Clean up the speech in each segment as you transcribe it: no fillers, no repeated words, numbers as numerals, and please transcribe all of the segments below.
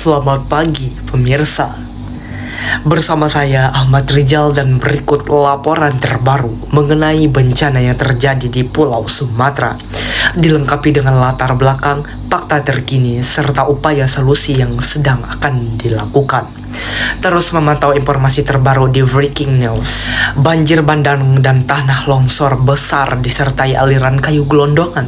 Selamat pagi pemirsa. Bersama saya Ahmad Rizal dan berikut laporan terbaru mengenai bencana yang terjadi di Pulau Sumatera, dilengkapi dengan latar belakang, fakta terkini, serta upaya solusi yang sedang akan dilakukan. Terus memantau informasi terbaru di Breaking News. Banjir bandang dan tanah longsor besar disertai aliran kayu gelondongan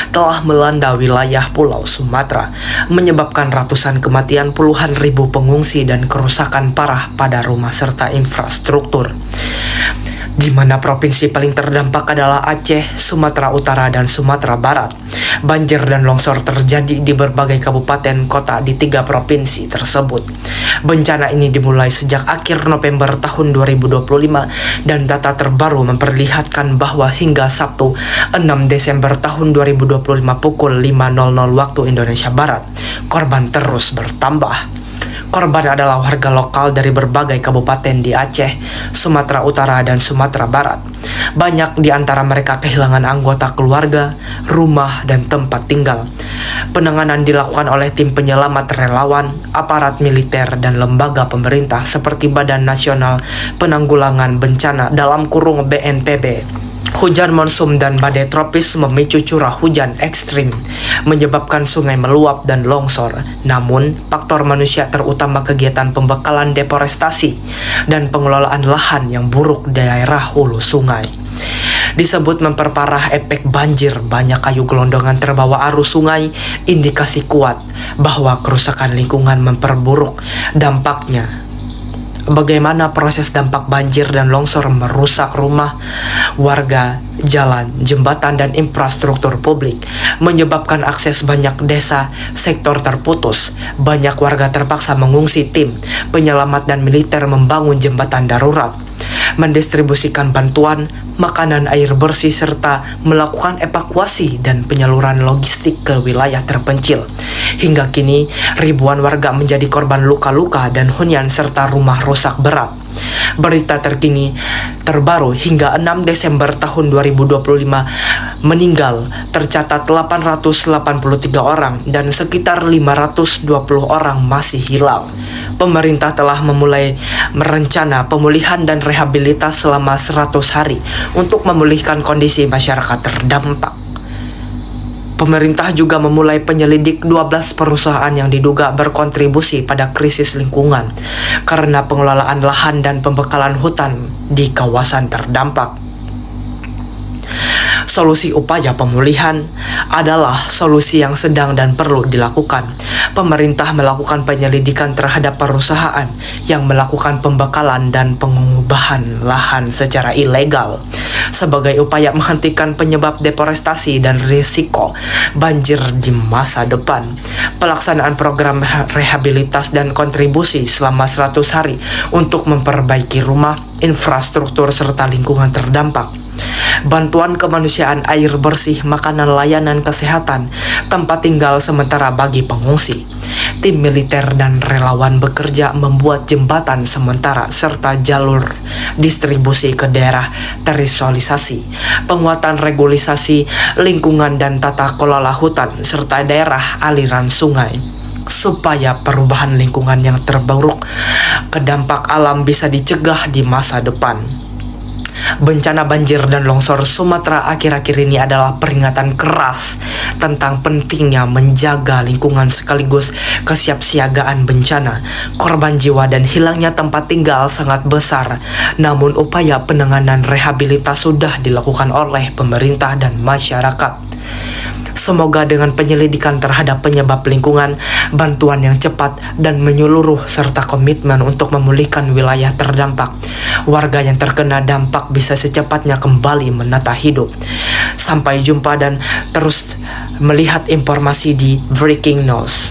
telah melanda wilayah Pulau Sumatera, menyebabkan ratusan kematian, puluhan ribu pengungsi, dan kerusakan parah pada rumah serta infrastruktur. Di mana provinsi paling terdampak adalah Aceh, Sumatera Utara, dan Sumatera Barat. Banjir dan longsor terjadi di berbagai kabupaten kota di 3 provinsi tersebut. Bencana ini dimulai sejak akhir November tahun 2025 dan data terbaru memperlihatkan bahwa hingga Sabtu 6 Desember tahun 2025 pukul 5.00 waktu Indonesia Barat, korban terus bertambah. Korban adalah warga lokal dari berbagai kabupaten di Aceh, Sumatera Utara, dan Sumatera Barat. Banyak di antara mereka kehilangan anggota keluarga, rumah, dan tempat tinggal. Penanganan dilakukan oleh tim penyelamat relawan, aparat militer, dan lembaga pemerintah seperti Badan Nasional Penanggulangan Bencana (BNPB). Hujan monsun dan badai tropis memicu curah hujan ekstrim, menyebabkan sungai meluap dan longsor. Namun, faktor manusia terutama kegiatan pembekalan deforestasi dan pengelolaan lahan yang buruk di daerah hulu sungai disebut memperparah efek banjir. Banyak kayu gelondongan terbawa arus sungai, indikasi kuat bahwa kerusakan lingkungan memperburuk dampaknya. Bagaimana proses dampak banjir dan longsor merusak rumah warga, jalan, jembatan, dan infrastruktur publik, menyebabkan akses banyak desa, sektor terputus. Banyak warga terpaksa mengungsi. Tim penyelamat dan militer membangun jembatan darurat, mendistribusikan bantuan, makanan, air bersih, serta melakukan evakuasi dan penyaluran logistik ke wilayah terpencil. Hingga kini, ribuan warga menjadi korban luka-luka dan hunian serta rumah rusak berat. Berita terkini terbaru hingga 6 Desember tahun 2025 meninggal tercatat 883 orang dan sekitar 520 orang masih hilang. Pemerintah telah memulai merencana pemulihan dan rehabilitas selama 100 hari untuk memulihkan kondisi masyarakat terdampak. Pemerintah juga memulai penyelidik 12 perusahaan yang diduga berkontribusi pada krisis lingkungan karena pengelolaan lahan dan pembekalan hutan di kawasan terdampak. Solusi upaya pemulihan adalah solusi yang sedang dan perlu dilakukan. Pemerintah melakukan penyelidikan terhadap perusahaan yang melakukan pembekalan dan pengubahan lahan secara ilegal sebagai upaya menghentikan penyebab deforestasi dan risiko banjir di masa depan. Pelaksanaan program rehabilitas dan kontribusi selama 100 hari untuk memperbaiki rumah, infrastruktur, serta lingkungan terdampak. Bantuan kemanusiaan, air bersih, makanan, layanan kesehatan, tempat tinggal sementara bagi pengungsi. Tim militer dan relawan bekerja membuat jembatan sementara serta jalur distribusi ke daerah terisolisasi, penguatan regulasi lingkungan dan tata kelola hutan, serta daerah aliran sungai, supaya perubahan lingkungan yang terburuk ke dampak alam bisa dicegah di masa depan. Bencana banjir dan longsor Sumatera akhir-akhir ini adalah peringatan keras tentang pentingnya menjaga lingkungan sekaligus kesiapsiagaan bencana. Korban jiwa dan hilangnya tempat tinggal sangat besar, namun upaya penanganan rehabilitas sudah dilakukan oleh pemerintah dan masyarakat. Semoga dengan penyelidikan terhadap penyebab lingkungan, bantuan yang cepat dan menyeluruh, serta komitmen untuk memulihkan wilayah terdampak, warga yang terkena dampak bisa secepatnya kembali menata hidup. Sampai jumpa dan terus melihat informasi di Breaking News.